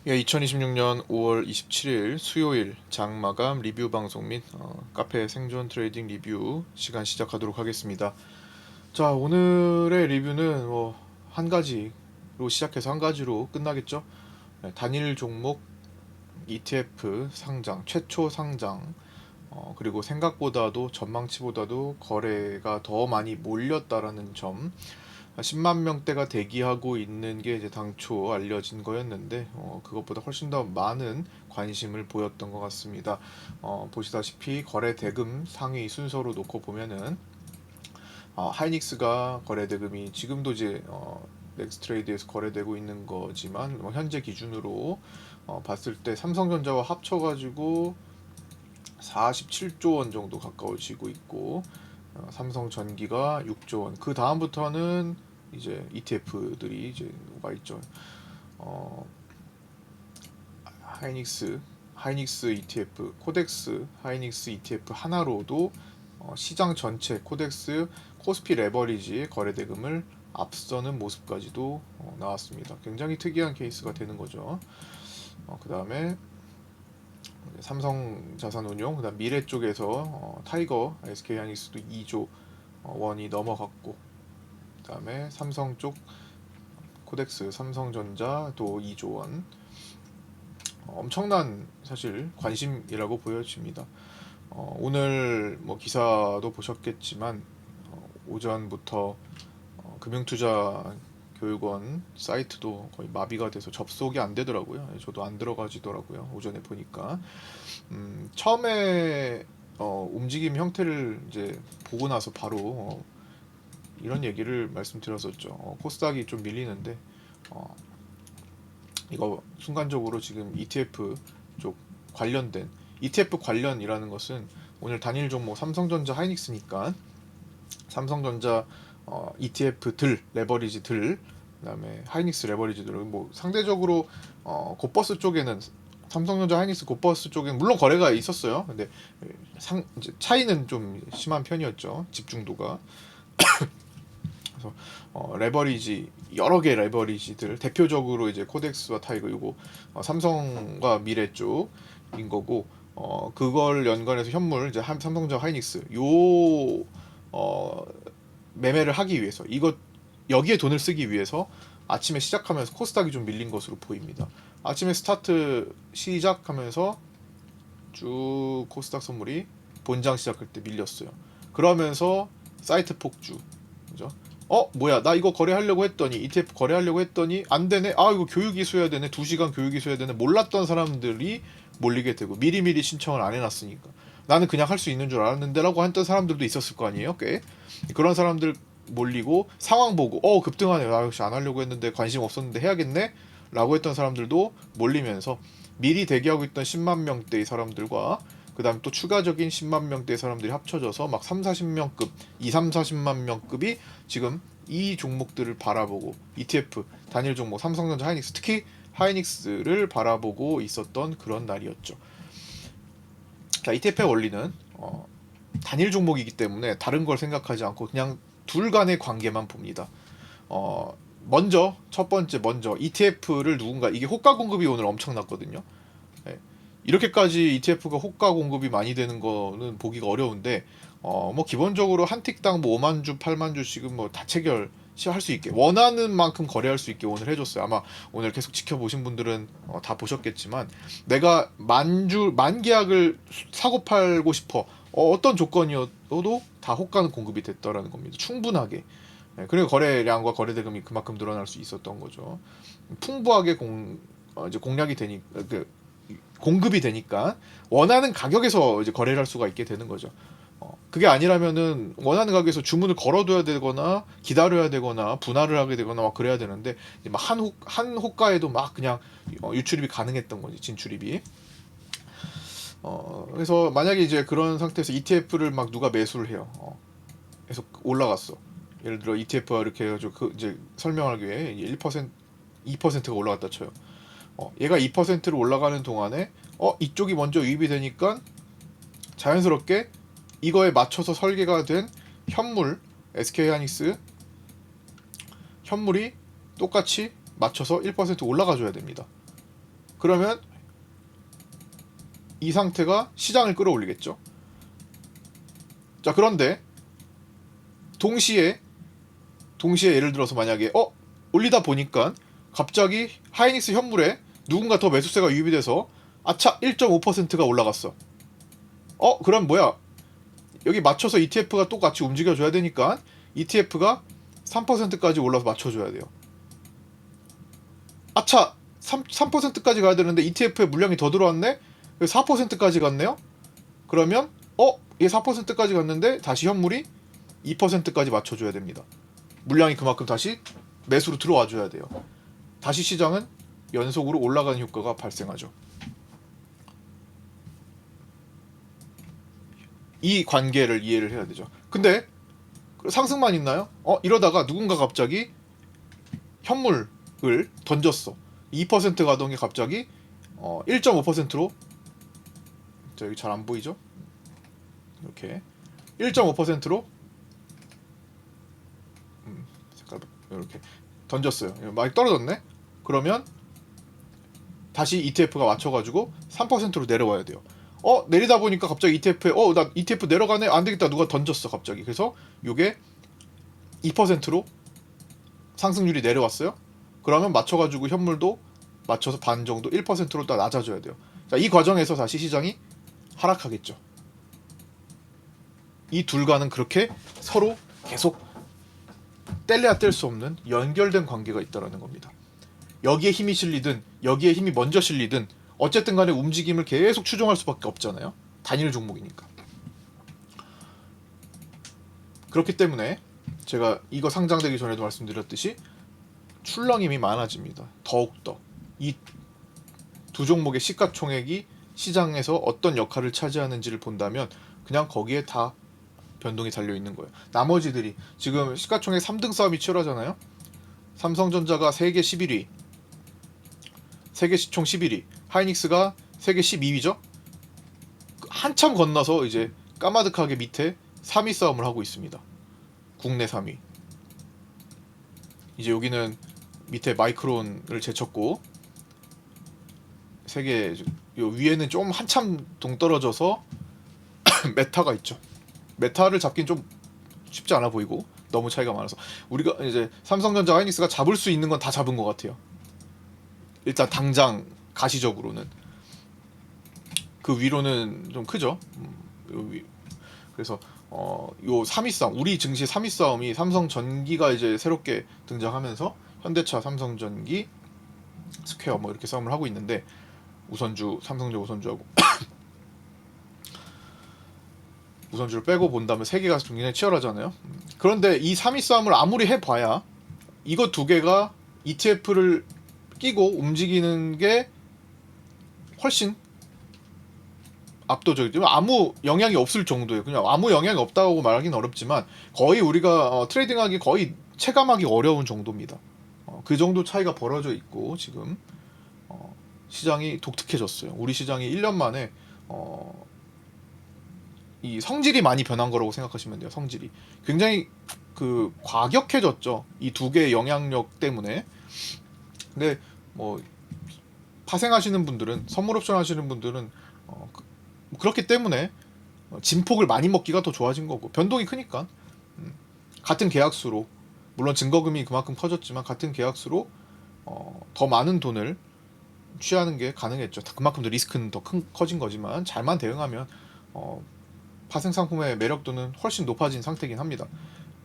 예, 2026년 5월 27일 수요일 장마감 리뷰 방송 및 카페 생존 트레이딩 리뷰 시간 시작하도록 하겠습니다. 자, 오늘의 리뷰는 한 가지로 시작해서 한 가지로 끝나겠죠. 네, 단일 종목 ETF 상장, 최초 상장, 그리고 생각보다도 전망치보다도 거래가 더 많이 몰렸다라는 점, 10만 명대가 대기하고 있는 게 이제 당초 알려진 거였는데 그것보다 훨씬 더 많은 관심을 보였던 것 같습니다. 보시다시피 거래 대금 상위 순서로 놓고 보면은 하이닉스가 거래 대금이 지금도 이제 넥스트레이드에서 거래되고 있는 거지만 현재 기준으로 봤을 때 삼성전자와 합쳐가지고 47조 원 정도 가까워지고 있고 삼성전기가 6조 원. 그 다음부터는 이제 ETF들이 이제 와 있죠. 어, 하이닉스 ETF, 코덱스 하이닉스 ETF 하나로도 시장 전체 코덱스 코스피 레버리지의 거래 대금을 앞서는 모습까지도 나왔습니다. 굉장히 특이한 케이스가 되는 거죠. 그 다음에 삼성자산운용, 그다음 미래 쪽에서 타이거 SK하이닉스도 2조 원이 넘어갔고, 그다음에 삼성 쪽 코덱스 삼성전자도 2조 원. 엄청난 사실 관심이라고 보여집니다. 오늘 뭐 기사도 보셨겠지만 오전부터 금융투자 교육원 사이트도 거의 마비가 돼서 접속이 안 되더라고요. 저도 안 들어가지더라고요. 오전에 보니까 처음에 움직임 형태를 이제 보고 나서 바로 이런 얘기를 말씀드렸었죠. 코스닥이 좀 밀리는데 이거 순간적으로 지금 ETF 쪽 관련된 ETF 관련이라는 것은 오늘 단일 종목 삼성전자 하이닉스니까 삼성전자 ETF들 레버리지들 그다음에 하이닉스 레버리지들 뭐 상대적으로 곧버스 쪽에는 삼성전자 하이닉스 곧버스 쪽에는 물론 거래가 있었어요. 근데 이제 차이는 좀 심한 편이었죠. 집중도가. 그래서 레버리지 여러 개 레버리지들 대표적으로 이제 코덱스와 타이거 이거 삼성과 미래 쪽인 거고 그걸 연관해서 현물 이제 삼성전자 하이닉스 요 매매를 하기 위해서 이거 여기에 돈을 쓰기 위해서 아침에 시작하면서 코스닥이 좀 밀린 것으로 보입니다. 아침에 스타트 시작하면서 쭉 코스닥 선물이 본장 시작할 때 밀렸어요. 그러면서 사이트 폭주, 그죠? 뭐야 나 이거 거래하려고 했더니 ETF 거래하려고 했더니 안 되네. 아 이거 교육 이수해야 되네. 2시간 교육 이수해야 되네. 몰랐던 사람들이 몰리게 되고 미리미리 신청을 안 해놨으니까 나는 그냥 할 수 있는 줄 알았는데 라고 했던 사람들도 있었을 거 아니에요. 꽤 그런 사람들 몰리고 상황 보고 급등하네. 나 역시 안 하려고 했는데 관심 없었는데 해야겠네 라고 했던 사람들도 몰리면서 미리 대기하고 있던 10만 명대의 사람들과 그 다음 또 추가적인 10만 명대의 사람들이 합쳐져서 막 3, 40명급, 2, 3, 40만 명급이 지금 이 종목들을 바라보고 ETF 단일 종목 삼성전자 하이닉스 특히 하이닉스를 바라보고 있었던 그런 날이었죠. 자, ETF의 원리는 단일 종목이기 때문에 다른 걸 생각하지 않고 그냥 둘 간의 관계만 봅니다. 먼저 첫 번째 ETF를 누군가 이게 호가 공급이 오늘 엄청났거든요. 네. 이렇게까지 ETF가 호가 공급이 많이 되는 거는 보기가 어려운데 뭐 기본적으로 한 틱당 뭐 5만 주, 8만 주씩은 뭐 다 체결 할 수 있게 원하는 만큼 거래할 수 있게 오늘 해줬어요. 아마 오늘 계속 지켜보신 분들은 다 보셨겠지만 내가 만 계약을 사고 팔고 싶어 어떤 조건이어도 다 호가는 공급이 됐더라는 겁니다. 충분하게. 네, 그리고 거래량과 거래대금이 그만큼 늘어날 수 있었던 거죠. 풍부하게 이제 공략이 되니 공급이 되니까 원하는 가격에서 이제 거래를 할 수가 있게 되는 거죠. 그게 아니라면은 원하는 가격에서 주문을 걸어둬야 되거나 기다려야 되거나 분할을 하게 되거나 막 그래야 되는데 한 호가에도 막 그냥 유출입이 가능했던 거지 진출입이. 그래서 만약에 이제 그런 상태에서 ETF를 막 누가 매수를 해요. 그래서 올라갔어. 예를 들어 ETF가 이렇게 해가지고 그 이제 설명하기 위해 1% 2%가 올라갔다 쳐요. 얘가 2%를 올라가는 동안에 이쪽이 먼저 유입이 되니까 자연스럽게 이거에 맞춰서 설계가 된 현물 SK하이닉스 현물이 똑같이 맞춰서 1% 올라가 줘야 됩니다. 그러면 이 상태가 시장을 끌어올리겠죠. 자, 그런데 동시에 예를 들어서 만약에 올리다 보니까 갑자기 하이닉스 현물에 누군가 더 매수세가 유입이 돼서 아차 1.5%가 올라갔어. 그럼 뭐야? 여기 맞춰서 ETF가 똑같이 움직여줘야 되니까 ETF가 3%까지 올라서 맞춰줘야 돼요. 아차 3%까지 가야 되는데 ETF에 물량이 더 들어왔네? 4%까지 갔네요? 그러면 이게 4%까지 갔는데 다시 현물이 2%까지 맞춰줘야 됩니다. 물량이 그만큼 다시 매수로 들어와 줘야 돼요. 다시 시장은 연속으로 올라가는 효과가 발생하죠. 이 관계를 이해를 해야 되죠. 근데 상승만 있나요? 이러다가 누군가 갑자기 현물을 던졌어. 2% 가던 게 갑자기 1.5%로 여기 잘 안 보이죠? 이렇게 1.5%로 색깔 이렇게 던졌어요. 많이 떨어졌네. 그러면 다시 ETF가 맞춰가지고 3%로 내려와야 돼요. 내리다 보니까 갑자기 ETF에 나 ETF 내려가네. 안 되겠다. 누가 던졌어 갑자기. 그래서 요게 2%로 상승률이 내려왔어요. 그러면 맞춰가지고 현물도 맞춰서 반 정도 1%로 더 낮아져야 돼요. 자, 이 과정에서 다시 시장이 하락하겠죠. 이 둘과는 그렇게 서로 계속 뗄래야 뗄 수 없는 연결된 관계가 있다라는 겁니다. 여기에 힘이 실리든 여기에 힘이 먼저 실리든 어쨌든 간에 움직임을 계속 추종할 수밖에 없잖아요. 단일 종목이니까. 그렇기 때문에 제가 이거 상장되기 전에도 말씀드렸듯이 출렁임이 많아집니다. 더욱더 이 두 종목의 시가총액이 시장에서 어떤 역할을 차지하는지를 본다면 그냥 거기에 다 변동이 달려있는 거예요. 나머지들이 지금 시가총액 3등 싸움이 치열하잖아요. 삼성전자가 세계 11위, 세계 시총 11위, 하이닉스가 세계 12위죠. 한참 건너서 이제 까마득하게 밑에 3위 싸움을 하고 있습니다. 국내 3위. 이제 여기는 밑에 마이크론을 제쳤고 세계 요 위에는 좀 한참 동떨어져서 메타가 있죠. 메타를 잡긴 좀 쉽지 않아 보이고 너무 차이가 많아서 우리가 이제 삼성전자, 하이닉스가 잡을 수 있는 건 다 잡은 것 같아요. 일단 당장 가시적으로는 그 위로는 좀 크죠. 그래서 요 3위 싸움, 우리 증시 3위 싸움이 삼성전기가 이제 새롭게 등장하면서 현대차, 삼성전기, 스퀘어 뭐 이렇게 싸움을 하고 있는데 우선주, 삼성전자 우선주하고 우선주를 빼고 본다면 세 개가 굉장히 치열하잖아요. 그런데 이 3위 싸움을 아무리 해봐야 이거 두 개가 ETF를 끼고 움직이는 게 훨씬 압도적이죠. 아무 영향이 없을 정도예요. 그냥 아무 영향이 없다고 말하기는 어렵지만 거의 우리가 트레이딩하기 거의 체감하기 어려운 정도입니다. 그 정도 차이가 벌어져 있고 지금 시장이 독특해졌어요. 우리 시장이 1년 만에 이 성질이 많이 변한 거라고 생각하시면 돼요. 성질이 굉장히 그 과격해졌죠. 이 두 개의 영향력 때문에. 근데 뭐 파생하시는 분들은, 선물 옵션 하시는 분들은 그렇기 때문에 진폭을 많이 먹기가 더 좋아진 거고, 변동이 크니까 같은 계약수로, 물론 증거금이 그만큼 커졌지만 같은 계약수로 더 많은 돈을 취하는 게 가능했죠. 그만큼 더 리스크는 더 커진 거지만 잘만 대응하면 파생 상품의 매력도는 훨씬 높아진 상태긴 합니다.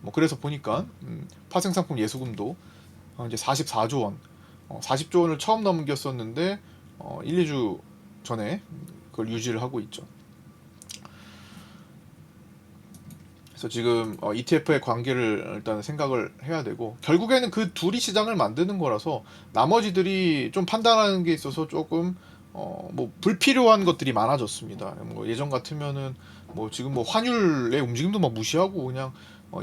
뭐 그래서 보니까 파생 상품 예수금도 이제 44조 원, 40조 원을 처음 넘겼었는데 1, 2주 전에 그걸 유지를 하고 있죠. 그래서 지금 ETF의 관계를 일단 생각을 해야 되고, 결국에는 그 둘이 시장을 만드는 거라서 나머지들이 좀 판단하는 게 있어서 조금 뭐 불필요한 것들이 많아졌습니다. 뭐 예전 같으면은 뭐 지금 뭐 환율의 움직임도 막 무시하고 그냥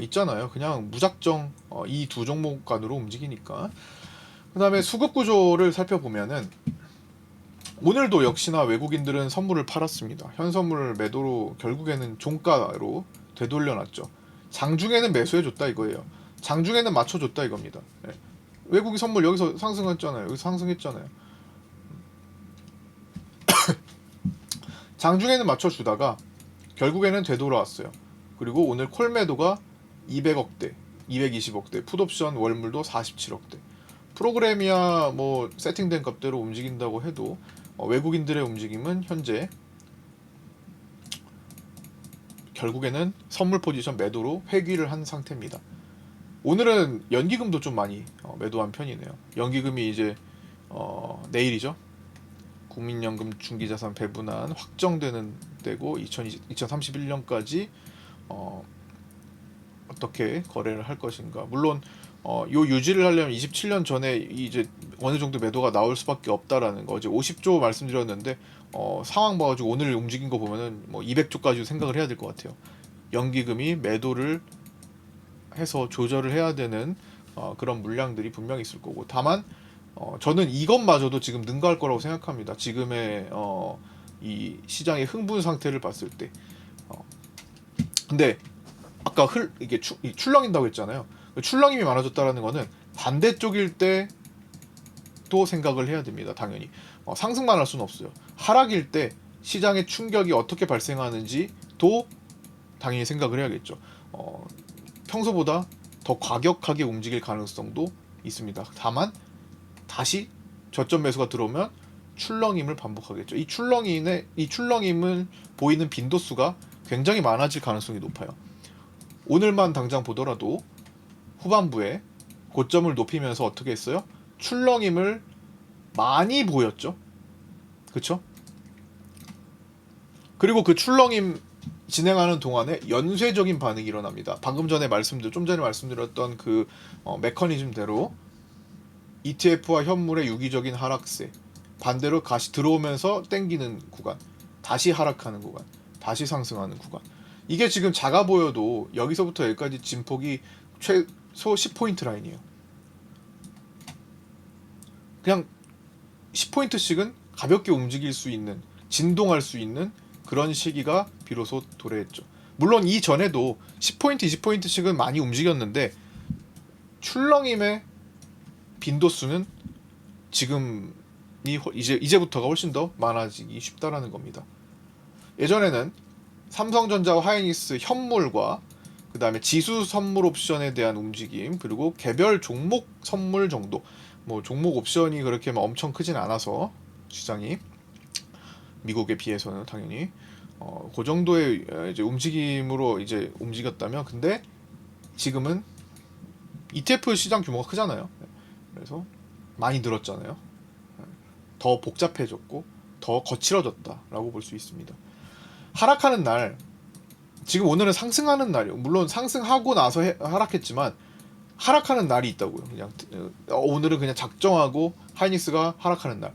있잖아요. 그냥 무작정 이 두 종목 간으로 움직이니까. 그다음에 수급 구조를 살펴보면은 오늘도 역시나 외국인들은 선물을 팔았습니다. 현 선물 매도로 결국에는 종가로 되돌려놨죠. 장중에는 매수해줬다 이거예요. 장중에는 맞춰줬다 이겁니다. 네. 외국인 선물 여기서 상승했잖아요. 여기서 상승했잖아요. 장중에는 맞춰주다가 결국에는 되돌아왔어요. 그리고 오늘 콜매도가 200억대, 220억대, 풋옵션 월물도 47억대. 프로그램이야 뭐 세팅된 값대로 움직인다고 해도 외국인들의 움직임은 현재 결국에는 선물 포지션 매도로 회귀를 한 상태입니다. 오늘은 연기금도 좀 많이 매도한 편이네요. 연기금이 이제 내일이죠. 국민연금 중기자산 배분안 확정되는 때고 2031년까지 어떻게 거래를 할 것인가. 물론 요 유지를 하려면 27년 전에 이제 어느 정도 매도가 나올 수밖에 없다라는 거. 어제 50조 말씀드렸는데 상황 봐가지고 오늘 움직인 거 보면은 뭐 200조까지 생각을 해야 될 것 같아요. 연기금이 매도를 해서 조절을 해야 되는 그런 물량들이 분명히 있을 거고. 다만 저는 이것마저도 지금 능가할 거라고 생각합니다. 지금의 이 시장의 흥분 상태를 봤을 때. 근데 아까 이게 출렁인다고 했잖아요. 출렁임이 많아졌다라는 거는 반대쪽일 때 또 생각을 해야 됩니다. 당연히 상승만 할 수는 없어요. 하락일 때 시장의 충격이 어떻게 발생하는지도 당연히 생각을 해야겠죠. 평소보다 더 과격하게 움직일 가능성도 있습니다. 다만 다시 저점 매수가 들어오면 출렁임을 반복하겠죠. 이 출렁임을 보이는 빈도수가 굉장히 많아질 가능성이 높아요. 오늘만 당장 보더라도 후반부에 고점을 높이면서 어떻게 했어요? 출렁임을 많이 보였죠. 그쵸? 그리고 그 출렁임 진행하는 동안에 연쇄적인 반응이 일어납니다. 방금 전에 좀 전에 말씀드렸던 그 메커니즘대로 ETF와 현물의 유기적인 하락세, 반대로 다시 들어오면서 땡기는 구간, 다시 하락하는 구간, 다시 상승하는 구간. 이게 지금 작아 보여도 여기서부터 여기까지 진폭이 최소 10포인트 라인이에요. 그냥 10포인트씩은 가볍게 움직일 수 있는, 진동할 수 있는 그런 시기가 비로소 도래했죠. 물론 이전에도 10포인트, 20포인트씩은 많이 움직였는데 출렁임의 빈도수는 지금이 이제부터가 훨씬 더 많아지기 쉽다라는 겁니다. 예전에는 삼성전자와 하이닉스 현물과 그 다음에 지수 선물 옵션에 대한 움직임, 그리고 개별 종목 선물 정도, 뭐 종목 옵션이 그렇게 막 엄청 크진 않아서 시장이 미국에 비해서는 당연히 그 정도의 이제 움직임으로 이제 움직였다면, 근데 지금은 ETF 시장 규모가 크잖아요. 그래서 많이 늘었잖아요. 더 복잡해졌고 더 거칠어졌다라고 볼 수 있습니다. 하락하는 날, 지금 오늘은 상승하는 날이요. 물론 상승하고 나서 하락했지만 하락하는 날이 있다고요. 그냥 오늘은 그냥 작정하고 하이닉스가 하락하는 날.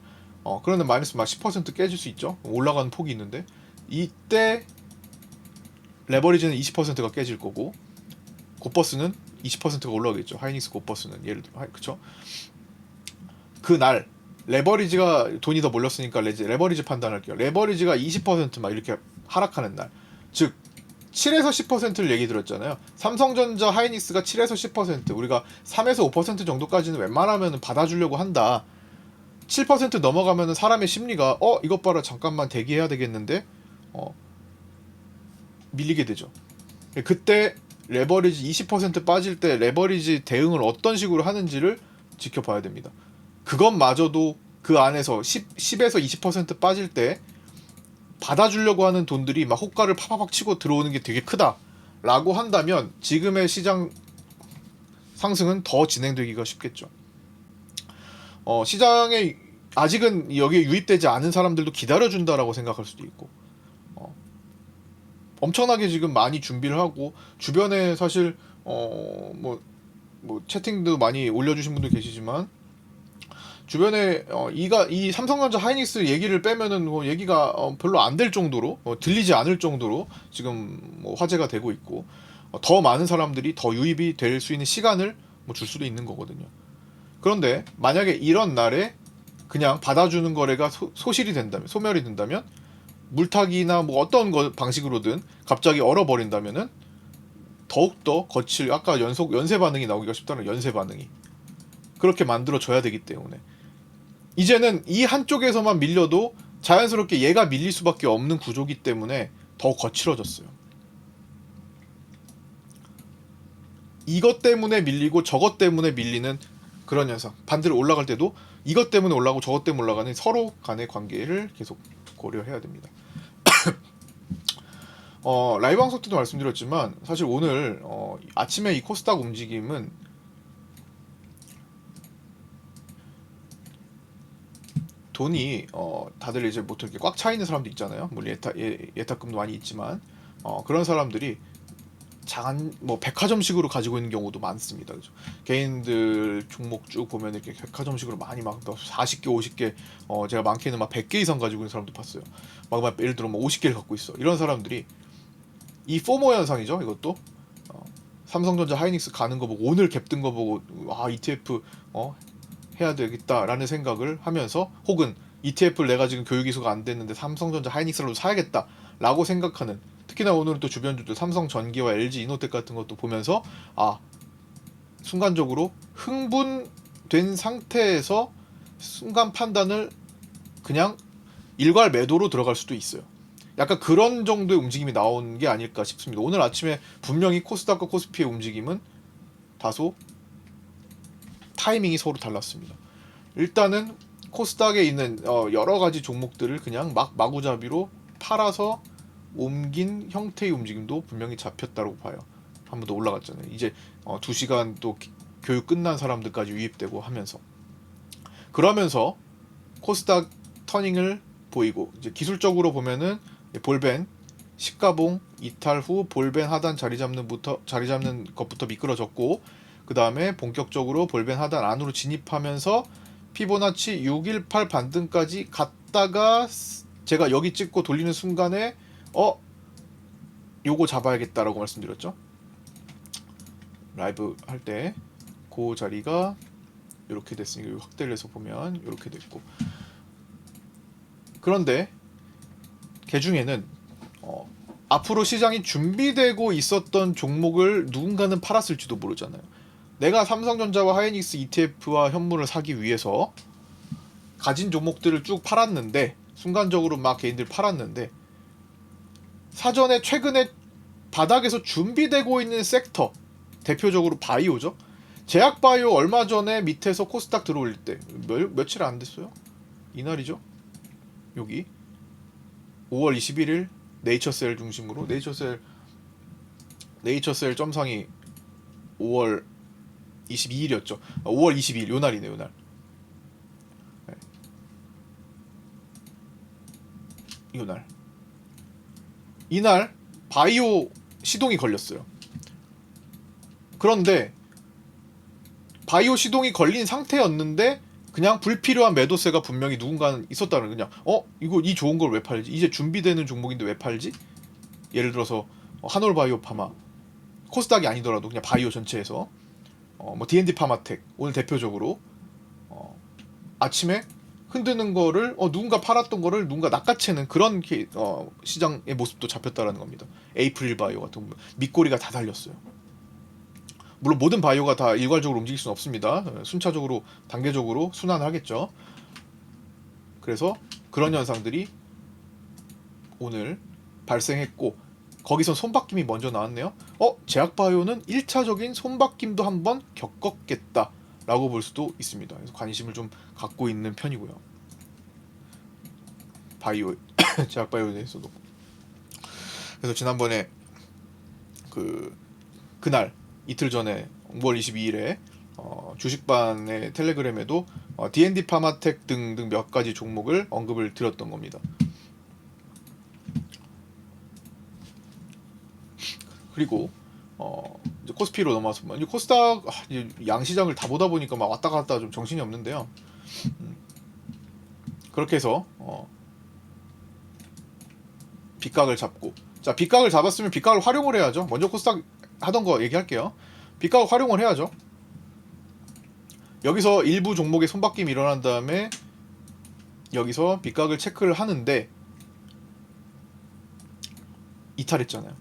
그러면 마이너스 막 10% 깨질 수 있죠. 올라가는 폭이 있는데 이때 레버리지는 20%가 깨질 거고 고버스는 20%가 올라가겠죠. 하이닉스 고버스는 예를 들어, 그쵸? 그날 레버리지가 돈이 더 몰렸으니까 레버리지 판단할게요. 레버리지가 20%막 이렇게 하락하는 날, 즉 7에서 10%를 얘기 들었잖아요. 삼성전자, 하이닉스가 7에서 10%, 우리가 3에서 5% 정도까지는 웬만하면 받아주려고 한다. 7% 넘어가면 사람의 심리가 이것 봐라, 잠깐만 대기해야 되겠는데 밀리게 되죠. 그때 레버리지 20% 빠질 때 레버리지 대응을 어떤 식으로 하는지를 지켜봐야 됩니다. 그것마저도 그 안에서 10에서 20% 빠질 때 받아주려고 하는 돈들이 막 호가를 파파박 치고 들어오는 게 되게 크다라고 한다면 지금의 시장 상승은 더 진행되기가 쉽겠죠. 시장에 아직은 여기에 유입되지 않은 사람들도 기다려준다라고 생각할 수도 있고, 엄청나게 지금 많이 준비를 하고 주변에 사실 뭐 채팅도 많이 올려주신 분도 계시지만 주변에 이 삼성전자 하이닉스 얘기를 빼면은 뭐 얘기가 별로 안 될 정도로 들리지 않을 정도로 지금 뭐 화제가 되고 있고, 더 많은 사람들이 더 유입이 될 수 있는 시간을 뭐 줄 수도 있는 거거든요. 그런데 만약에 이런 날에 그냥 받아주는 거래가 소실이 된다면, 소멸이 된다면, 물타기나 뭐 어떤 방식으로든 갑자기 얼어버린다면은 더욱더 거칠, 아까 연쇄 반응이 나오기가 쉽다는 연쇄 반응이 그렇게 만들어져야 되기 때문에 이제는 이 한쪽에서만 밀려도 자연스럽게 얘가 밀릴 수밖에 없는 구조기 때문에 더 거칠어졌어요. 이것 때문에 밀리고 저것 때문에 밀리는 그런 현상. 반대로 올라갈 때도 이것 때문에 올라가고 저것 때문에 올라가는 서로 간의 관계를 계속 고려해야 됩니다. 라이브 방송 때도 말씀드렸지만 사실 오늘 아침에 이 코스닥 움직임은 돈이 다들 이제 뭐 이렇게 꽉 차 있는 사람도 있잖아요. 물론 예탁금도 많이 있지만 그런 사람들이 장한 뭐 백화점식으로 가지고 있는 경우도 많습니다. 그죠? 개인들 종목 쭉 보면 이렇게 백화점식으로 많이 막 40개, 50개, 제가 많게는 막 100개 이상 가지고 있는 사람도 봤어요. 막 예를 들어 뭐 50개를 갖고 있어. 이런 사람들이 이 포모 현상이죠. 이것도 삼성전자 하이닉스 가는 거 보고 오늘 갭 뜬 거 보고 ETF 해야 되겠다라는 생각을 하면서 혹은 ETF를 내가 지금 교육 이수가 안 됐는데 삼성전자 하이닉스라도 사야겠다라고 생각하는 특히나 오늘은 또 주변주들 삼성전기와 LG 이노텍 같은 것도 보면서 순간적으로 흥분된 상태에서 순간 판단을 그냥 일괄 매도로 들어갈 수도 있어요. 약간 그런 정도의 움직임이 나온 게 아닐까 싶습니다. 오늘 아침에 분명히 코스닥과 코스피의 움직임은 다소 타이밍이 서로 달랐습니다. 일단은 코스닥에 있는 여러 가지 종목들을 그냥 마구잡이로 팔아서 옮긴 형태의 움직임도 분명히 잡혔다고 봐요. 한 번 더 올라갔잖아요. 이제 2시간 또 교육 끝난 사람들까지 유입되고 하면서 그러면서 코스닥 터닝을 보이고 이제 기술적으로 보면은 볼벤 시가봉 이탈 후 볼벤 하단 자리 잡는 것부터 미끄러졌고 그 다음에 본격적으로 볼벤 하단 안으로 진입하면서 피보나치 618 반등까지 갔다가 제가 여기 찍고 돌리는 순간에 요거 잡아야겠다라고 말씀드렸죠. 라이브 할 때 그 자리가 이렇게 됐으니까 확대를 해서 보면 이렇게 됐고 그런데 그 중에는 앞으로 시장이 준비되고 있었던 종목을 누군가는 팔았을지도 모르잖아요. 내가 삼성전자와 하이닉스 ETF와 현물을 사기 위해서 가진 종목들을 쭉 팔았는데 순간적으로 막 개인들 팔았는데 사전에 최근에 바닥에서 준비되고 있는 섹터 대표적으로 바이오죠. 제약바이오 얼마 전에 밑에서 코스닥 들어올릴 때 며칠 안 됐어요? 이날이죠. 여기 5월 21일 네이처셀 중심으로 네이처셀 점상이 5월 22일이었죠. 5월 22일 요날이네 요날. 네. 요날. 이날 바이오 시동이 걸렸어요. 그런데 바이오 시동이 걸린 상태였는데 그냥 불필요한 매도세가 분명히 누군가는 있었다는 그냥 이거 이 좋은 걸 왜 팔지? 이제 준비되는 종목인데 왜 팔지? 예를 들어서 한올바이오 파마 코스닥이 아니더라도 그냥 바이오 전체에서 뭐 D&D 파마텍 오늘 대표적으로 아침에 흔드는 거를 누군가 팔았던 거를 누군가 낚아채는 그런 시장의 모습도 잡혔다라는 겁니다. 에이프릴 바이오 같은 거 밑꼬리가 다 달렸어요. 물론 모든 바이오가 다 일괄적으로 움직일 수는 없습니다. 순차적으로 단계적으로 순환하겠죠. 그래서 그런 현상들이 오늘 발생했고 거기서 손바뀜이 먼저 나왔네요. 제약바이오는 1차적인 손바뀜도 한번 겪었겠다 라고 볼 수도 있습니다. 그래서 관심을 좀 갖고 있는 편이고요. 바이오 제약바이오에 대해서도. 그래서 지난번에 그날 이틀 전에 5월 22일에 주식반의 텔레그램에도 D&D 파마텍 등등 몇 가지 종목을 언급을 드렸던 겁니다. 그리고 이제 코스피로 넘어와서 이제 코스닥 이제 양시장을 다 보다 보니까 막 왔다 갔다 좀 정신이 없는데요. 그렇게 해서 빗각을 잡고 자 빗각을 잡았으면 빗각을 활용을 해야죠. 먼저 코스닥 하던 거 얘기할게요. 빗각 활용을 해야죠. 여기서 일부 종목의 손바뀜이 일어난 다음에 여기서 빗각을 체크를 하는데 이탈했잖아요.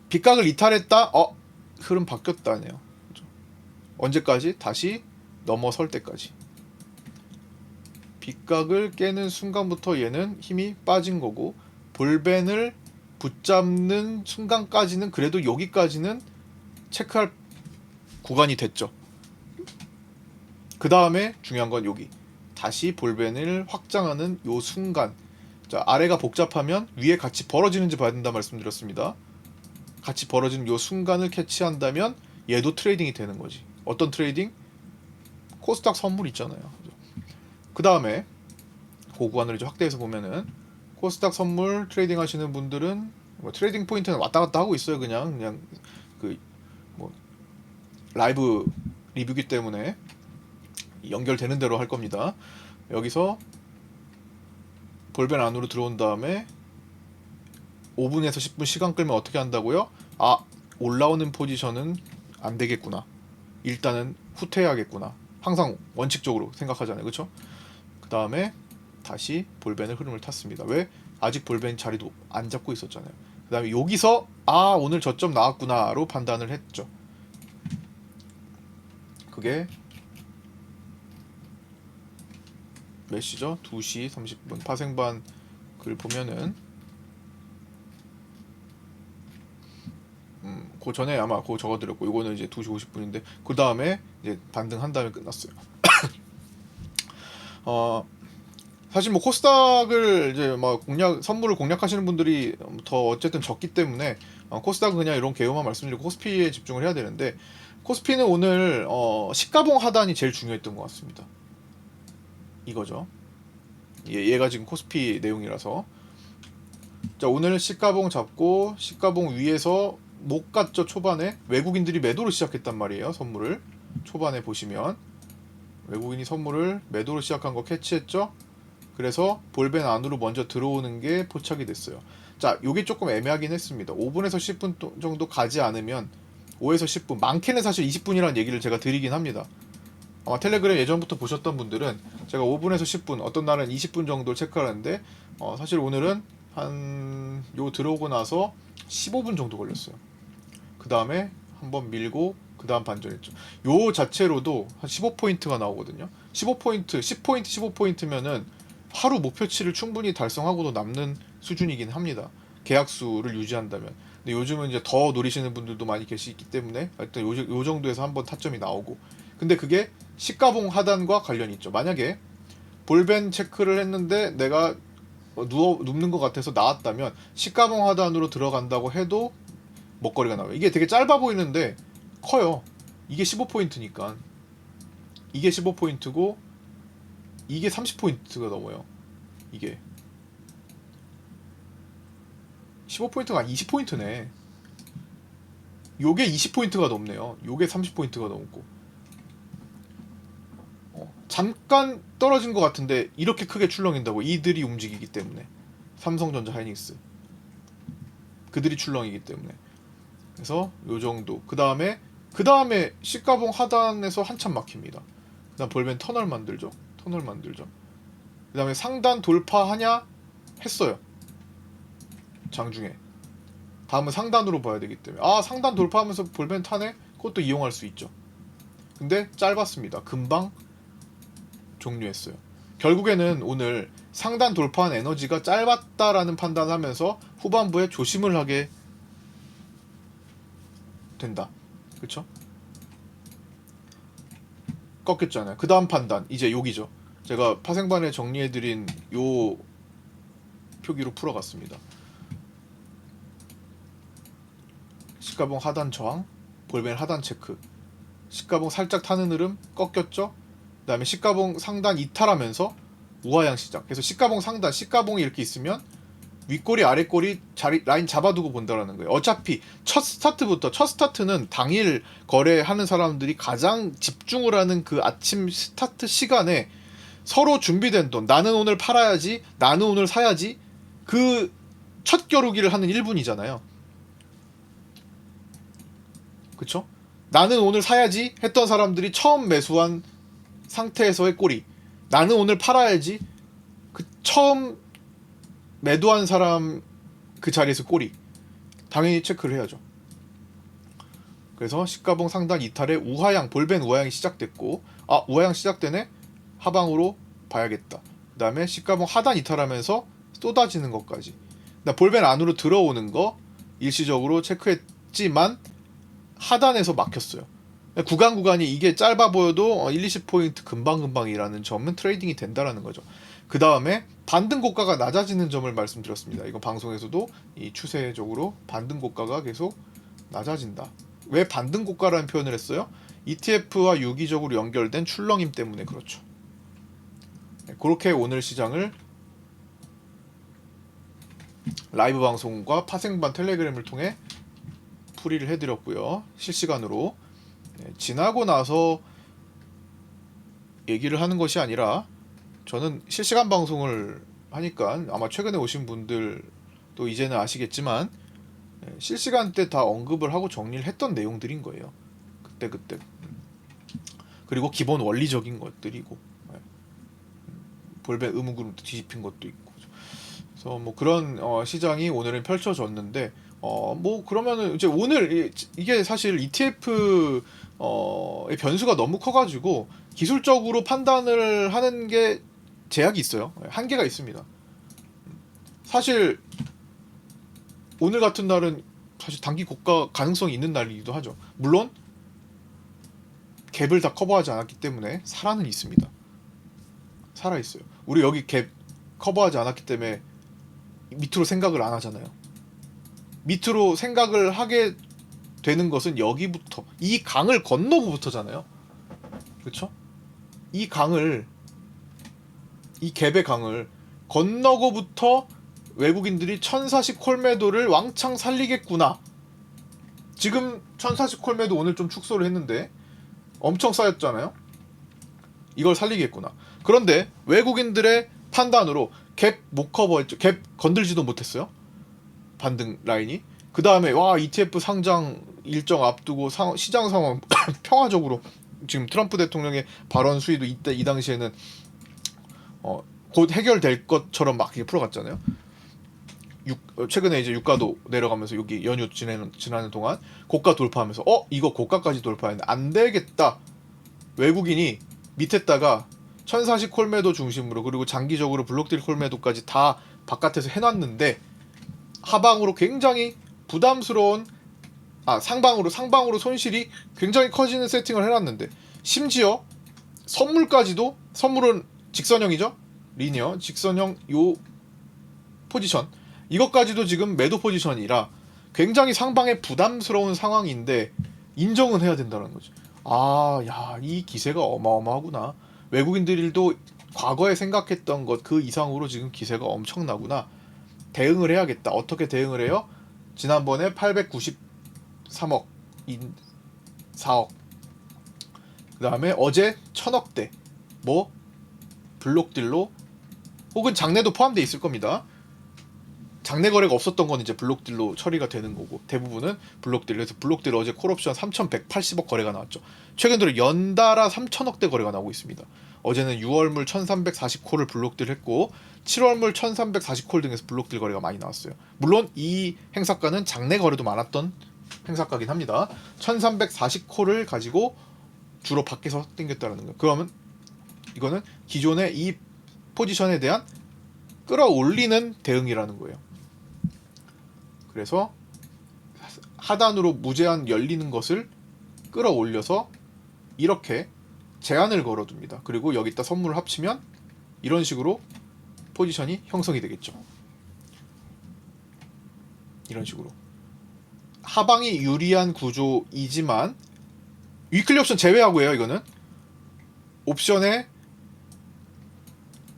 빗각을 이탈했다. 흐름 바뀌었다네요. 언제까지? 다시 넘어설 때까지. 빗각을 깨는 순간부터 얘는 힘이 빠진 거고, 볼벤을 붙잡는 순간까지는 그래도 여기까지는 체크할 구간이 됐죠. 그 다음에 중요한 건 여기 다시 볼벤을 확장하는 요 순간. 자, 아래가 복잡하면 위에 같이 벌어지는지 봐야 된다 말씀드렸습니다. 같이 벌어지는 요 순간을 캐치한다면 얘도 트레이딩이 되는 거지. 어떤 트레이딩? 코스닥 선물 있잖아요. 그 다음에 그 구간을 이제 확대해서 보면은 코스닥 선물 트레이딩 하시는 분들은 뭐 트레이딩 포인트는 왔다 갔다 하고 있어요. 그냥 그 뭐 라이브 리뷰기 때문에 연결되는 대로 할 겁니다. 여기서 볼벤 안으로 들어온 다음에 5분에서 10분 시간 끌면 어떻게 한다고요? 아, 올라오는 포지션은 안 되겠구나. 일단은 후퇴해야겠구나. 항상 원칙적으로 생각하잖아요. 그쵸? 그 다음에 다시 볼벤의 흐름을 탔습니다. 왜? 아직 볼벤 자리도 안 잡고 있었잖아요. 그 다음에 여기서 아, 오늘 저점 나왔구나로 판단을 했죠. 그게 몇 시죠? 2시 30분. 파생반 글 보면은 그 전에 아마 그거 적어드렸고, 이거는 이제 2시 50분인데 그 다음에 이제 반등한 다음에 끝났어요. 사실 뭐 코스닥을 이제 막 선물을 공략하시는 분들이 더 어쨌든 적기 때문에 코스닥은 그냥 이런 개요만 말씀드리고 코스피에 집중을 해야 되는데, 코스피는 오늘 시가봉 하단이 제일 중요했던 것 같습니다. 이거죠. 얘가 지금 코스피 내용이라서. 자, 오늘 시가봉 잡고 시가봉 위에서 못 갔죠. 초반에 외국인들이 매도를 시작했단 말이에요. 선물을 초반에 보시면 외국인이 선물을 매도로 시작한 거 캐치했죠. 그래서 볼벤 안으로 먼저 들어오는 게 포착이 됐어요. 자, 요게 조금 애매하긴 했습니다. 5분에서 10분 정도 가지 않으면 5에서 10분, 많게는 사실 20분이라는 얘기를 제가 드리긴 합니다. 아마 텔레그램 예전부터 보셨던 분들은 제가 5분에서 10분, 어떤 날은 20분 정도 체크하는데 사실 오늘은 한 요 들어오고 나서 15분 정도 걸렸어요. 그 다음에 한번 밀고 그 다음 반전했죠. 요 자체로도 한 15포인트가 나오거든요. 15포인트, 10포인트, 15포인트면은 하루 목표치를 충분히 달성하고도 남는 수준이긴 합니다. 계약수를 유지한다면. 근데 요즘은 이제 더 노리시는 분들도 많이 계시기 때문에 일단 요 정도에서 한번 타점이 나오고. 근데 그게 시가봉 하단과 관련이 있죠. 만약에 볼벤 체크를 했는데 내가 눕는 것 같아서 나왔다면 시가봉 하단으로 들어간다고 해도 먹거리가 나와요. 이게 되게 짧아 보이는데 커요. 이게 15포인트니까. 이게 15포인트고 이게 30포인트가 넘어요. 이게 15포인트가 아니 20포인트네. 요게 20포인트가 넘네요. 요게 30포인트가 넘고. 잠깐 떨어진 것 같은데 이렇게 크게 출렁인다고. 이들이 움직이기 때문에. 삼성전자, 하이닉스 그들이 출렁이기 때문에. 그래서 요 정도. 그 다음에 시가봉 하단에서 한참 막힙니다. 그 다음 볼벤 터널 만들죠. 그 다음에 상단 돌파하냐 했어요. 장중에. 다음은 상단으로 봐야 되기 때문에 상단 돌파하면서 볼벤 타네? 그것도 이용할 수 있죠. 근데 짧았습니다. 금방 종료했어요. 결국에는 오늘 상단 돌파한 에너지가 짧았다라는 판단을 하면서 후반부에 조심을 하게 된다. 그쵸? 꺾였잖아요. 그 다음 판단 이제 여기죠. 제가 파생반에 정리해드린 요 표기로 풀어갔습니다. 시가봉 하단 저항, 볼벤 하단 체크. 시가봉 살짝 타는 흐름 꺾였죠. 그 다음에 시가봉 상단 이탈하면서 우하향 시작. 그래서 시가봉 상단, 시가봉이 이렇게 있으면 윗꼬리 아랫꼬리 자리 라인 잡아두고 본다라는 거예요. 어차피 첫 스타트는 당일 거래하는 사람들이 가장 집중을 하는 그 아침 스타트 시간에 서로 준비된 돈, 나는 오늘 팔아야지, 나는 오늘 사야지, 그 첫 겨루기를 하는 1분이잖아요. 그쵸? 나는 오늘 사야지 했던 사람들이 처음 매수한 상태에서의 꼬리, 나는 오늘 팔아야지, 그 처음 매도한 사람 그 자리에서 꼬리, 당연히 체크를 해야죠. 그래서 시가봉 상단 이탈에 우하향, 볼벤 우하향이 시작됐고, 우하향 시작되네? 하방으로 봐야겠다. 다음에 시가봉 하단 이탈하면서 쏟아지는 것까지. 볼벤 안으로 들어오는 거 일시적으로 체크했지만 하단에서 막혔어요. 구간이 이게 짧아 보여도 1, 20포인트 금방금방이라는 점은 트레이딩이 된다라는 거죠. 그 다음에 반등 고가가 낮아지는 점을 말씀드렸습니다. 이거 방송에서도 이 추세적으로 반등 고가가 계속 낮아진다. 왜 반등 고가라는 표현을 했어요? ETF와 유기적으로 연결된 출렁임 때문에 그렇죠. 그렇게 오늘 시장을 라이브 방송과 파생반 텔레그램을 통해 풀이를 해드렸고요. 실시간으로. 지나고 나서 얘기를 하는 것이 아니라 저는 실시간 방송을 하니까 아마 최근에 오신 분들도 이제는 아시겠지만 실시간 때 다 언급을 하고 정리를 했던 내용들인 거예요. 그때. 그리고 기본 원리적인 것들이고 볼벤 의문그룹도 뒤집힌 것도 있고. 그래서 뭐 그런 시장이 오늘은 펼쳐졌는데 뭐 그러면은 이제 오늘 이게 사실 ETF 의 변수가 너무 커가지고 기술적으로 판단을 하는 게 제약이 있어요. 한계가 있습니다. 사실 오늘 같은 날은 사실 단기 고가 가능성이 있는 날이기도 하죠. 물론 갭을 다 커버하지 않았기 때문에 살아는 있습니다. 살아있어요. 우리 여기 갭 커버하지 않았기 때문에 밑으로 생각을 안 하잖아요. 밑으로 생각을 하게 되는 것은 여기부터, 이 강을 건너고부터잖아요. 그렇죠? 이 갭의 강을 건너고부터 외국인들이 1040 콜매도를 왕창 살리겠구나. 지금 1040 콜매도 오늘 좀 축소를 했는데 엄청 쌓였잖아요. 이걸 살리겠구나. 그런데 외국인들의 판단으로 갭 못 커버했죠. 갭 건들지도 못했어요. 반등 라인이. 그 다음에 와 ETF 상장 일정 앞두고 시장 상황 평화적으로 지금 트럼프 대통령의 발언 수위도 이때 이 당시에는 곧 해결될 것처럼 막 이렇게 풀어갔잖아요. 최근에 이제 유가도 내려가면서 여기 연휴 지나는 동안 고가 돌파하면서 이거 고가까지 돌파했는데 안 되겠다. 외국인이 밑에다가 1040 콜매도 중심으로 그리고 장기적으로 블록딜 콜매도까지 다 바깥에서 해놨는데 하방으로 굉장히 부담스러운 상방으로 손실이 굉장히 커지는 세팅을 해놨는데 심지어 선물은 직선형이죠. 리니어 직선형 요 포지션 이것까지도 지금 매도 포지션이라 굉장히 상방에 부담스러운 상황인데 인정은 해야 된다는 거죠. 이 기세가 어마어마하구나. 외국인들도 과거에 생각했던 것 그 이상으로 지금 기세가 엄청나구나. 대응을 해야겠다. 어떻게 대응을 해요? 지난번에 893억 4억 그 다음에 어제 1000억대 뭐 블록딜로 혹은 장내도 포함되어 있을 겁니다. 장내 거래가 없었던 건 이제 블록딜로 처리가 되는 거고 대부분은 블록딜에서 블록딜 어제 콜옵션 3180억 거래가 나왔죠. 최근 들어 연달아 3000억대 거래가 나오고 있습니다. 어제는 6월물 1340콜을 블록딜 했고 7월물 1340콜 등에서 블록딜 거래가 많이 나왔어요. 물론 이 행사가는 장내 거래도 많았던 행사가긴 합니다. 1340콜을 가지고 주로 밖에서 땡겼다는 거예요. 그러면 이거는 기존의 이 포지션에 대한 끌어올리는 대응이라는 거예요. 그래서 하단으로 무제한 열리는 것을 끌어올려서 이렇게 제한을 걸어둡니다. 그리고 여기다 선물을 합치면 이런 식으로 포지션이 형성이 되겠죠. 이런 식으로 하방이 유리한 구조이지만 위클리 옵션 제외하고요. 이거는 옵션의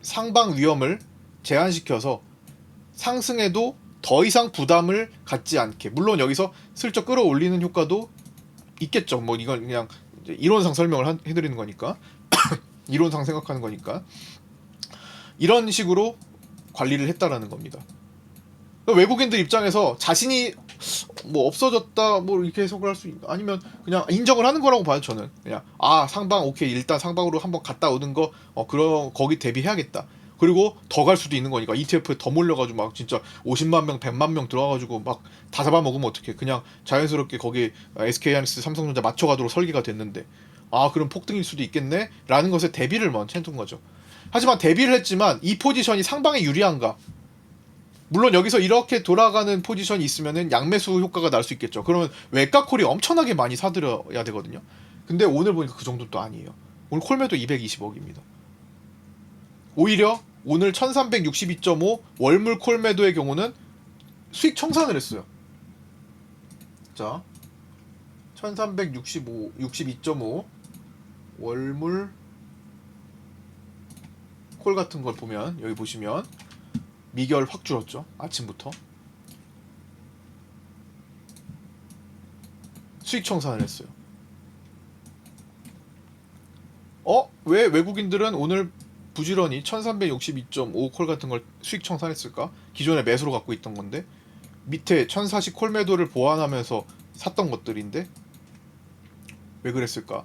상방 위험을 제한시켜서 상승해도 더 이상 부담을 갖지 않게, 물론 여기서 슬쩍 끌어올리는 효과도 있겠죠. 뭐 이건 그냥 이론상 설명을 해드리는 거니까 이론상 생각하는 거니까 이런 식으로 관리를 했다라는 겁니다. 외국인들 입장에서 자신이 뭐 없어졌다 뭐 이렇게 해석을 할 수 아니면 그냥 인정을 하는 거라고 봐요. 저는 그냥 상방 오케이, 일단 상방으로 한번 갔다 오는 거 그럼 거기 대비해야겠다. 그리고 더 갈 수도 있는 거니까 ETF에 더 몰려가지고 막 진짜 50만 명 100만 명 들어와가지고 막 다 잡아먹으면 어떡해. 그냥 자연스럽게 거기 SK하이닉스 삼성전자 맞춰가도록 설계가 됐는데 아 그럼 폭등일 수도 있겠네 라는 것에 대비를 먼저 해둔 거죠. 하지만 대비를 했지만 이 포지션이 상방에 유리한가? 물론 여기서 이렇게 돌아가는 포지션이 있으면은 양매수 효과가 날 수 있겠죠. 그러면 외가 콜이 엄청나게 많이 사들여야 되거든요. 근데 오늘 보니까 그 정도도 아니에요. 오늘 콜매도 220억입니다. 오히려 오늘 1362.5 월물 콜매도의 경우는 수익 청산을 했어요. 자, 1365, 62.5 월물 콜 같은 걸 보면 여기 보시면 미결 확 줄었죠. 아침부터 수익 청산을 했어요. 왜 외국인들은 오늘 부지런히 1362.5 콜 같은 걸 수익 청산했을까? 기존에 매수로 갖고 있던 건데 밑에 1040 콜 매도를 보완하면서 샀던 것들인데 왜 그랬을까?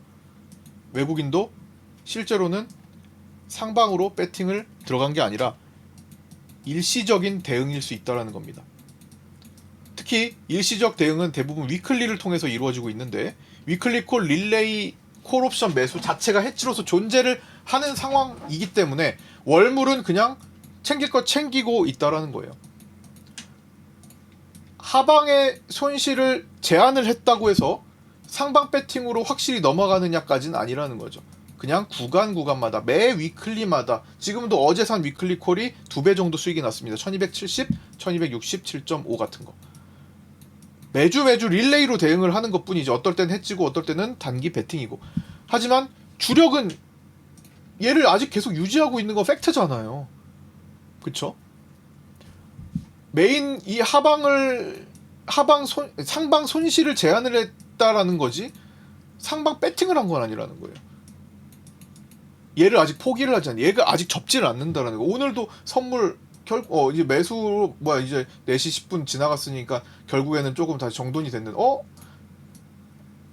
외국인도 실제로는 상방으로 배팅을 들어간 게 아니라 일시적인 대응일 수 있다는 겁니다. 특히 일시적 대응은 대부분 위클리를 통해서 이루어지고 있는데 위클리 콜 릴레이 콜 옵션 매수 자체가 해치로서 존재를 하는 상황이기 때문에 월물은 그냥 챙길 거 챙기고 있다라는 거예요. 하방의 손실을 제한을 했다고 해서 상방 배팅으로 확실히 넘어가느냐까지는 아니라는 거죠. 그냥 구간마다 매 위클리마다 지금도 어제 산 위클리 콜이 2배 정도 수익이 났습니다. 1270, 1267.5 같은 거. 매주 릴레이로 대응을 하는 것 뿐이죠. 어떨 땐 해지고 어떨 때는 단기 배팅이고. 하지만 주력은 얘를 아직 계속 유지하고 있는 건 팩트잖아요. 그쵸? 메인 이 상방 손실을 제한을 했다라는 거지 상방 배팅을 한 건 아니라는 거예요. 얘를 아직 포기를 하지 않는, 얘가 아직 접지를 않는다라는 거. 오늘도 선물 이제 매수로 이제 4시 10분 지나갔으니까 결국에는 조금 다시 정돈이 됐는데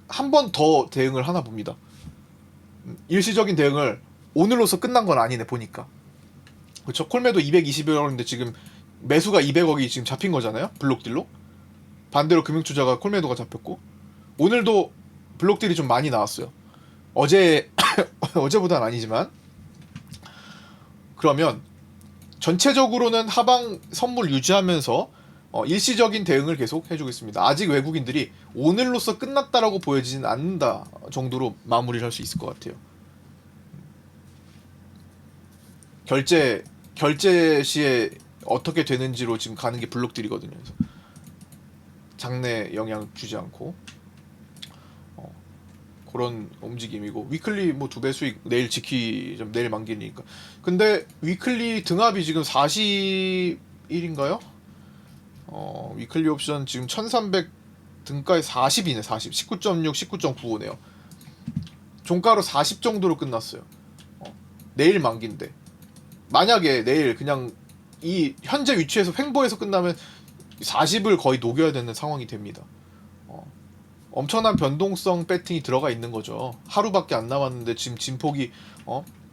한 번 더 대응을 하나 봅니다. 일시적인 대응을 오늘로서 끝난 건 아니네 보니까. 그렇죠? 콜매도 220억인데 지금 매수가 200억이 지금 잡힌 거잖아요. 블록딜로. 반대로 금융투자가 콜매도가 잡혔고 오늘도 블록딜이 좀 많이 나왔어요. 어제보다는 아니지만. 그러면 전체적으로는 하방 선물 유지하면서 일시적인 대응을 계속 해주고 있습니다. 아직 외국인들이 오늘로서 끝났다라고 보여지진 않는다 정도로 마무리를 할 수 있을 것 같아요. 결제 시에 어떻게 되는지로 지금 가는 게 블록딜이거든요. 그래서 장내 영향 주지 않고 그런 움직임이고 위클리 2배 수익 내일 내일 만기니까. 근데 위클리 등합이 지금 40일인가요? 위클리 옵션 지금 1300 등가에 40이네. 40 19.6 19.95네요. 종가로 40 정도로 끝났어요. 내일 만기인데 만약에 내일 그냥 이 현재 위치에서 횡보해서 끝나면 40을 거의 녹여야 되는 상황이 됩니다. 엄청난 변동성 배팅이 들어가 있는 거죠. 하루밖에 안 남았는데 지금 진폭이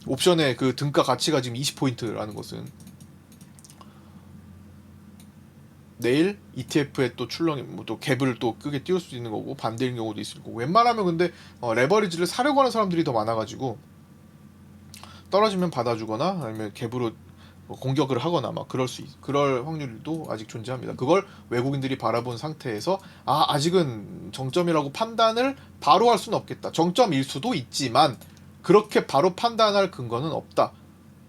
옵션의 그 등가 가치가 지금 20포인트라는 것은 내일 ETF에 또 출렁이 또 갭을 또 크게 띄울 수 있는 거고 반대인 경우도 있을 거고. 웬만하면 근데 레버리지를 사려고 하는 사람들이 더 많아가지고 떨어지면 받아주거나 아니면 갭으로 공격을 하거나 그럴 확률도 아직 존재합니다. 그걸 외국인들이 바라본 상태에서 아직은 정점이라고 판단을 바로 할 수는 없겠다. 정점일 수도 있지만 그렇게 바로 판단할 근거는 없다.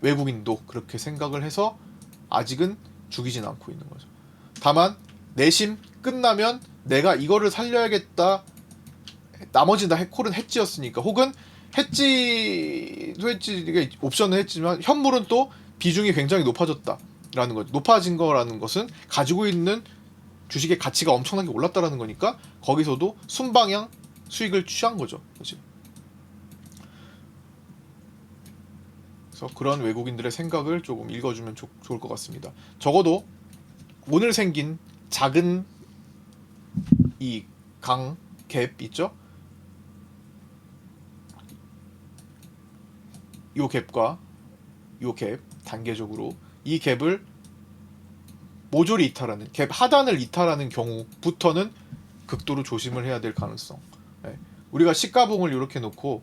외국인도 그렇게 생각을 해서 아직은 죽이진 않고 있는 거죠. 다만 내심 끝나면 내가 이거를 살려야겠다. 나머지 다 콜은 해지였으니까 혹은 해지도 옵션을 했지만 현물은 또 비중이 굉장히 높아졌다라는 거죠. 높아진 거라는 것은 가지고 있는 주식의 가치가 엄청나게 올랐다라는 거니까 거기서도 순방향 수익을 취한 거죠. 그치? 그래서 그런 외국인들의 생각을 조금 읽어주면 좋을 것 같습니다. 적어도 오늘 생긴 작은 이 갭 있죠? 요 갭과 요 갭 단계적으로 이 갭을 모조리 이탈하는 갭 하단을 이탈하는 경우부터는 극도로 조심을 해야 될 가능성. 우리가 시가봉을 이렇게 놓고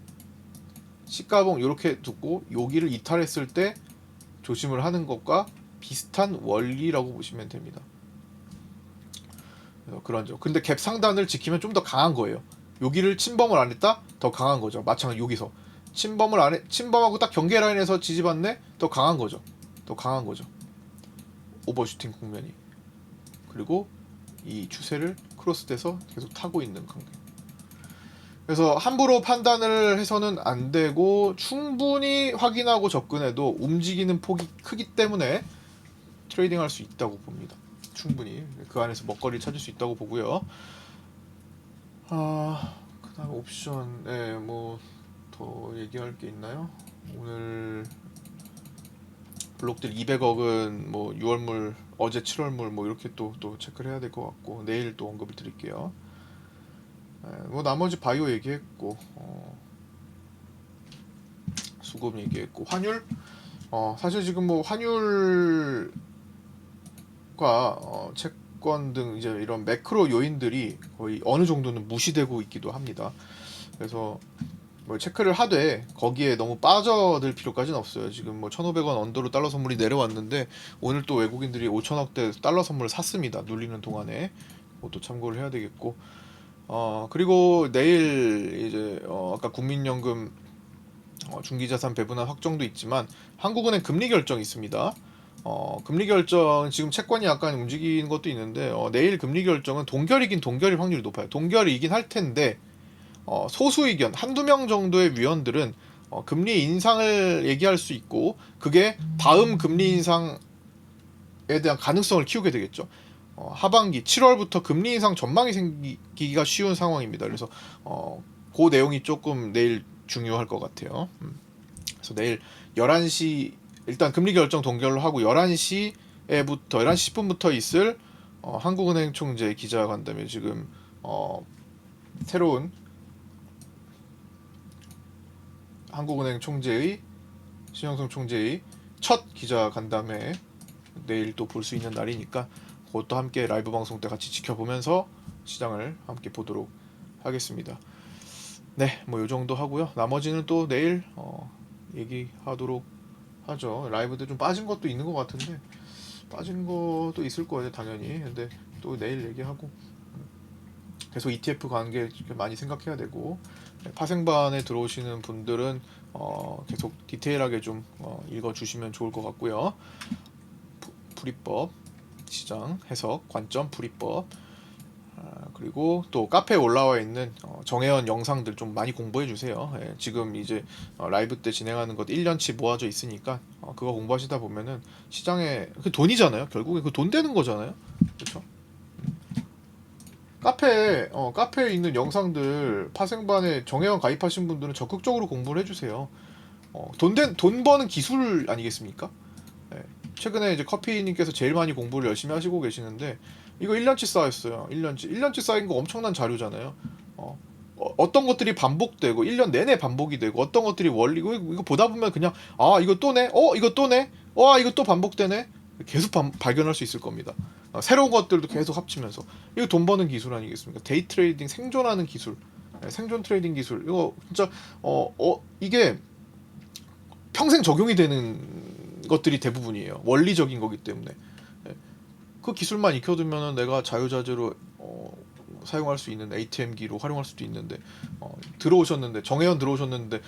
시가봉 이렇게 두고 여기를 이탈했을 때 조심을 하는 것과 비슷한 원리라고 보시면 됩니다. 그런 점. 근데 갭 상단을 지키면 좀 더 강한 거예요. 여기를 침범을 안 했다? 더 강한 거죠. 마찬가지 여기서 침범을 안 해, 침범하고 딱 경계 라인에서 지지받네? 더 강한 거죠. 더 강한 거죠. 오버슈팅 국면이. 그리고 이 추세를 크로스돼서 계속 타고 있는 관계. 그래서 함부로 판단을 해서는 안 되고 충분히 확인하고 접근해도 움직이는 폭이 크기 때문에 트레이딩 할 수 있다고 봅니다. 충분히 그 안에서 먹거리를 찾을 수 있다고 보고요. 그다음 옵션에 뭐 더 얘기할 게 있나요? 오늘 블록들 200억은 뭐 6월물, 어제 7월물 뭐 이렇게 또 체크를 해야 될 것 같고 내일 또 언급을 드릴게요. 뭐 나머지 바이오 얘기했고 수급 얘기했고 환율 사실 지금 뭐 환율과 채권 등 이제 이런 매크로 요인들이 거의 어느 정도는 무시되고 있기도 합니다. 그래서 뭐 체크를 하되 거기에 너무 빠져들 필요까지는 없어요. 지금 뭐 1,500원 언더로 달러 선물이 내려왔는데 오늘 또 외국인들이 5천억대 달러 선물을 샀습니다. 눌리는 동안에 그것도 참고를 해야 되겠고 그리고 내일 이제 아까 국민연금 중기자산 배분안 확정도 있지만 한국은행 금리 결정이 있습니다. 금리 결정 지금 채권이 약간 움직이는 것도 있는데 내일 금리 결정은 동결이긴 동결일 확률이 높아요. 동결이긴 할 텐데 소수 의견 한두 명 정도의 위원들은 금리 인상을 얘기할 수 있고 그게 다음 금리 인상에 대한 가능성을 키우게 되겠죠. 하반기 7월부터 금리 인상 전망이 생기기가 쉬운 상황입니다. 그래서 그 내용이 조금 내일 중요할 것 같아요. 그래서 내일 11시 일단 금리 결정 동결로 하고 11시부터 11시 10분부터 있을 한국은행 총재 기자간담회 지금 새로운 한국은행 총재의 신영성 총재의 첫 기자간담회 내일 또 볼 수 있는 날이니까 그것도 함께 라이브 방송 때 같이 지켜보면서 시장을 함께 보도록 하겠습니다. 네, 뭐 요 정도 하고요. 나머지는 또 내일 얘기하도록 하죠. 라이브도 좀 빠진 것도 있는 것 같은데 빠진 것도 있을 거예요, 당연히. 근데 또 내일 얘기하고 계속 ETF 관계 많이 생각해야 되고 파생반에 들어오시는 분들은 계속 디테일하게 좀 읽어주시면 좋을 것 같고요. 불이법 시장 해석 관점 불이법 그리고 또 카페에 올라와 있는 정혜원 영상들 좀 많이 공부해 주세요. 지금 이제 라이브 때 진행하는 것 1년치 모아져 있으니까 그거 공부하시다 보면은 시장에 그 돈이잖아요. 결국에 그 돈 되는 거잖아요. 그렇죠? 카페에 있는 영상들 파생반에 정혜원 가입하신 분들은 적극적으로 공부를 해주세요. 돈 버는 기술 아니겠습니까? 네. 최근에 이제 커피님께서 제일 많이 공부를 열심히 하시고 계시는데 이거 1년치 쌓였어요. 1년치 쌓인 거 엄청난 자료잖아요. 어떤 것들이 반복되고 1년 내내 반복이 되고 어떤 것들이 원리고 이거 보다 보면 그냥 이거 또네? 이거 또네? 이거 또 반복되네? 계속 발견할 수 있을 겁니다. 새로운 것들도 계속 합치면서 이거 돈 버는 기술 아니겠습니까? 데이 트레이딩 생존하는 기술, 생존 트레이딩 기술 이거 진짜 이게 평생 적용이 되는 것들이 대부분이에요. 원리적인 거기 때문에 그 기술만 익혀두면 내가 자유자재로 사용할 수 있는 ATM기로 활용할 수도 있는데 들어오셨는데 정혜연 들어오셨는데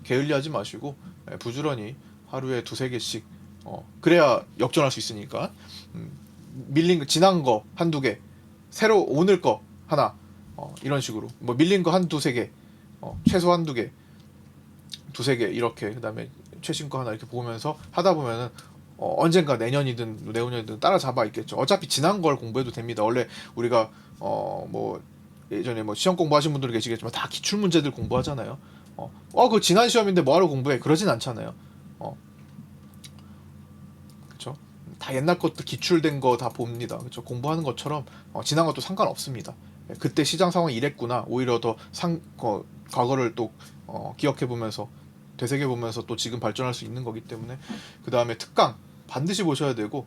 게을리하지 마시고 부지런히 하루에 2-3개씩 그래야 역전할 수 있으니까 밀린 거 지난 거 한두 개 새로 오늘 거 하나 이런 식으로 뭐 밀린 거 1-2-3개 최소 1-2개 2-3개 이렇게 그다음에 최신 거 하나 이렇게 보면서 하다 보면은 언젠가 내년이든 내후년이든 따라잡아 있겠죠. 어차피 지난 걸 공부해도 됩니다. 원래 우리가 뭐 예전에 뭐 시험 공부하신 분들 계시겠지만 다 기출 문제들 공부하잖아요. 그 지난 시험인데 뭐하러 공부해? 그러진 않잖아요. 그렇죠? 다 옛날 것도 기출된 거 다 봅니다. 그렇죠? 공부하는 것처럼 지난 것도 상관없습니다. 그때 시장 상황이 이랬구나. 오히려 더 과거를 또 기억해 보면서 되새겨 보면서 또 지금 발전할 수 있는 거기 때문에 그 다음에 특강 반드시 보셔야 되고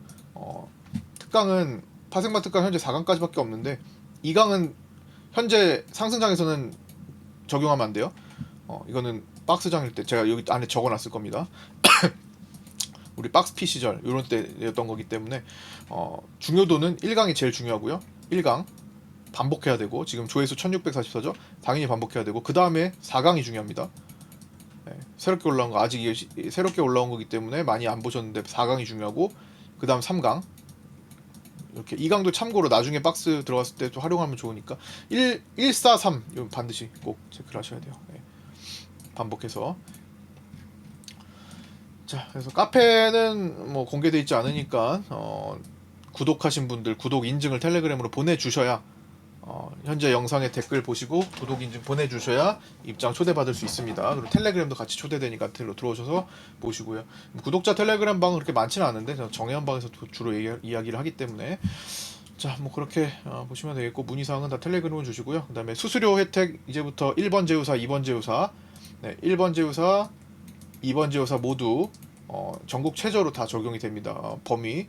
특강은 파생반 특강 현재 4강까지밖에 없는데 2강은 현재 상승장에서는 적용하면 안 돼요. 이거는 박스장일 때 제가 여기 안에 적어놨을 겁니다. 우리 박스피 시절 요런 때였던 거기 때문에 중요도는 1강이 제일 중요하고요. 1강 반복해야 되고 지금 조회수 1644죠. 당연히 반복해야 되고 그 다음에 4강이 중요합니다. 네, 새롭게 올라온 거 아직 이게 새롭게 올라온 거기 때문에 많이 안 보셨는데 4강이 중요하고 그 다음 3강 이렇게 2강도 참고로 나중에 박스 들어갔을 때 또 활용하면 좋으니까 1, 4, 3 이건 반드시 꼭 체크를 하셔야 돼요. 네, 반복해서 자 그래서 카페는 뭐 공개되어 있지 않으니까 구독하신 분들 구독 인증을 텔레그램으로 보내주셔야 현재 영상에 댓글 보시고 구독 인증 보내주셔야 입장 초대받을 수 있습니다. 그리고 텔레그램도 같이 초대되니까 들어오셔서 보시고요. 구독자 텔레그램 방은 그렇게 많지는 않은데 저는 정해한 방에서 주로 이야기를 하기 때문에 자 뭐 그렇게 보시면 되겠고 문의사항은 다 텔레그램으로 주시고요. 그 다음에 수수료 혜택 이제부터 1번 제휴사 2번 제휴사 네, 1번 제휴사 2번 제휴사 모두 전국 최저로 다 적용이 됩니다. 범위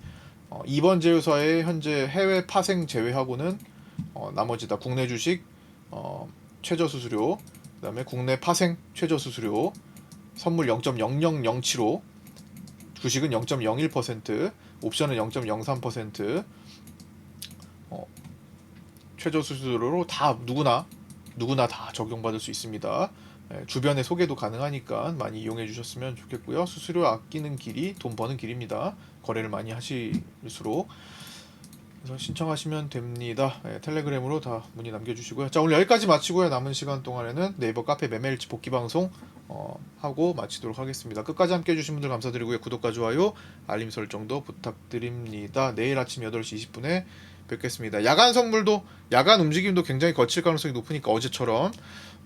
2번 제휴사의 현재 해외 파생 제외하고는 나머지 다 국내 주식 최저 수수료, 그다음에 국내 파생 최저 수수료, 선물 0.0007호, 주식은 0.01%, 옵션은 0.03%, 최저 수수료로 다 누구나 다 적용받을 수 있습니다. 주변에 소개도 가능하니까 많이 이용해 주셨으면 좋겠고요. 수수료 아끼는 길이 돈 버는 길입니다. 거래를 많이 하실수록 그래서 신청하시면 됩니다. 텔레그램으로 다 문의 남겨주시고요. 자 오늘 여기까지 마치고요. 남은 시간 동안에는 네이버 카페 매매일치 복귀 방송 하고 마치도록 하겠습니다. 끝까지 함께 해주신 분들 감사드리고요. 구독과 좋아요 알림 설정도 부탁드립니다. 내일 아침 8시 20분에 뵙겠습니다. 야간 선물도 야간 움직임도 굉장히 거칠 가능성이 높으니까 어제처럼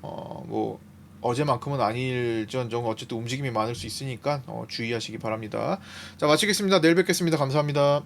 뭐 어제만큼은 아닐지언정 어쨌든 움직임이 많을 수 있으니까 주의하시기 바랍니다. 자 마치겠습니다. 내일 뵙겠습니다. 감사합니다.